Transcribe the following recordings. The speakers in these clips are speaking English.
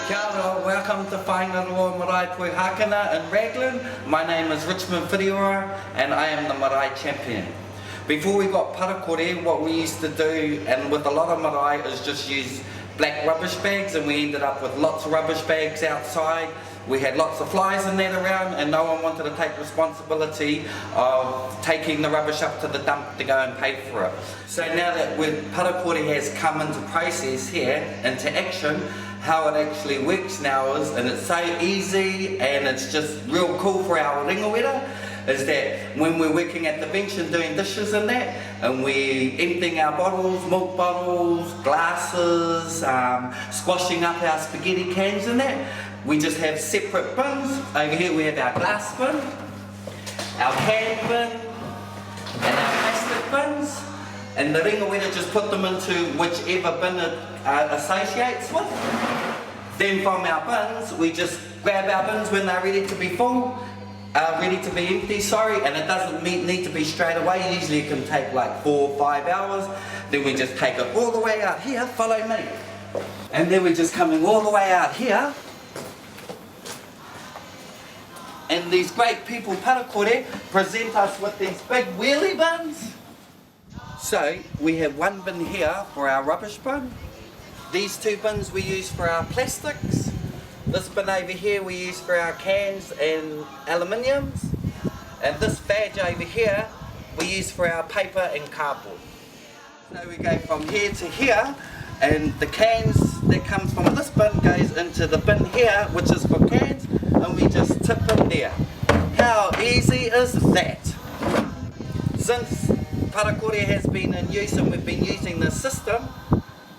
Kia ora, welcome to Whaingaroa Marae Poi Hakana in Raglan. My name is Richmond Whiriora and I am the marae champion. Before we got parakore, what we used to do, and with a lot of marae, is just use black rubbish bags, and we ended up with lots of rubbish bags outside. We had lots of flies in that around and no one wanted to take responsibility of taking the rubbish up to the dump to go and pay for it. So now that parakore has come into process here, into action, how it actually works now is, and it's so easy and it's just real cool for our ringawera, is that when we're working at the bench and doing dishes and that, and we're emptying our bottles, milk bottles, glasses, squashing up our spaghetti cans and that, we just have separate bins. Over here we have our glass bin, our can bin, and our plastic bins. And the ringawera just put them into whichever bin it associates with. Then from our bins, we just grab our bins when they're ready to be full, ready to be empty, and it doesn't need to be straight away. Usually it can take like 4 or 5 hours. Then we just take it all the way out here, follow me. And then we're just coming all the way out here. And these great people, parakore, present us with these big wheelie bins. So we have one bin here for our rubbish bin. These two bins we use for our plastics. This bin over here we use for our cans and aluminiums. And this badge over here we use for our paper and cardboard. So we go from here to here, and the cans that comes from this bin goes into the bin here, which is for cans, and we just tip in there. How easy is that? Since parakore has been in use and we've been using this system,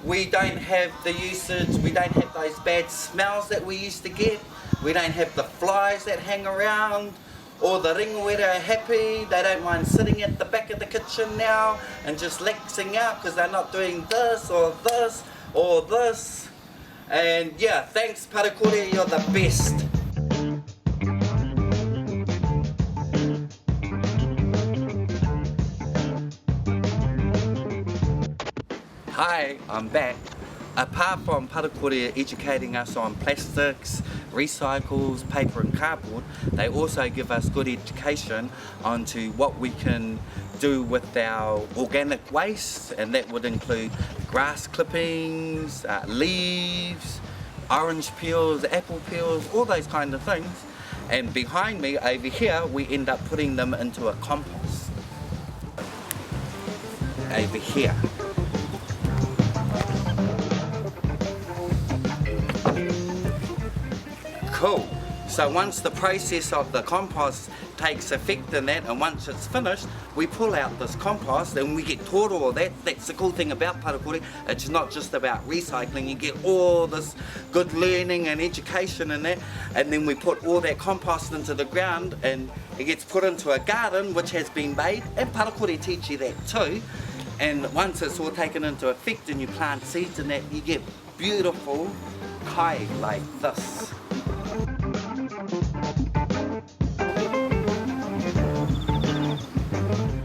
we don't have the usage, we don't have those bad smells that we used to get, we don't have the flies that hang around, or the ringawera are happy, they don't mind sitting at the back of the kitchen now and just laxing out because they're not doing this or this or this. And yeah, thanks parakore, you're the best. Hi, I'm back. Apart from parakore educating us on plastics, recycles, paper and cardboard, they also give us good education onto what we can do with our organic waste, and that would include grass clippings, leaves, orange peels, apple peels, all those kind of things. And behind me over here we end up putting them into a compost. Over here. Cool. So once the process of the compost takes effect in that, and once it's finished, we pull out this compost and we get taught all that. That's the cool thing about parakore. It's not just about recycling, you get all this good learning and education in that, and then we put all that compost into the ground and it gets put into a garden which has been made, and parakore teach you that too. And once it's all taken into effect and you plant seeds in that, you get beautiful kai like this.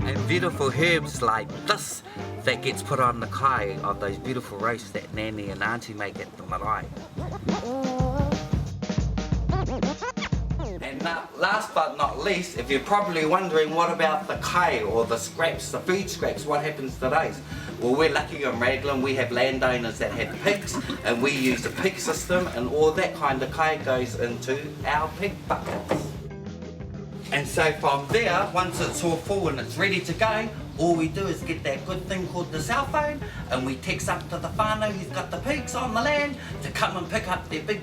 And beautiful herbs like this that gets put on the kai of those beautiful roasts that Nanny and Auntie make at the marae. And last but not least, if you're probably wondering what about the kai or the scraps, the food scraps, what happens to those? Well, we're lucky in Raglan, we have landowners that have pigs, and we use the pig system, and all that kind of kai goes into our pig buckets. And so from there, once it's all full and it's ready to go, all we do is get that good thing called the cell phone, and we text up to the whānau who's got the pigs on the land to come and pick up their pig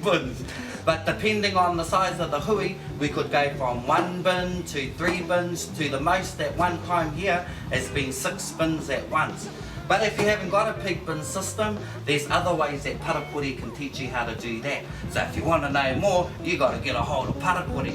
bins. But depending on the size of the hui, we could go from 1 bin to 3 bins to the most at one time here has been 6 bins at once. But if you haven't got a pig bin system, there's other ways that parakore can teach you how to do that. So if you want to know more, you got to get a hold of parakore.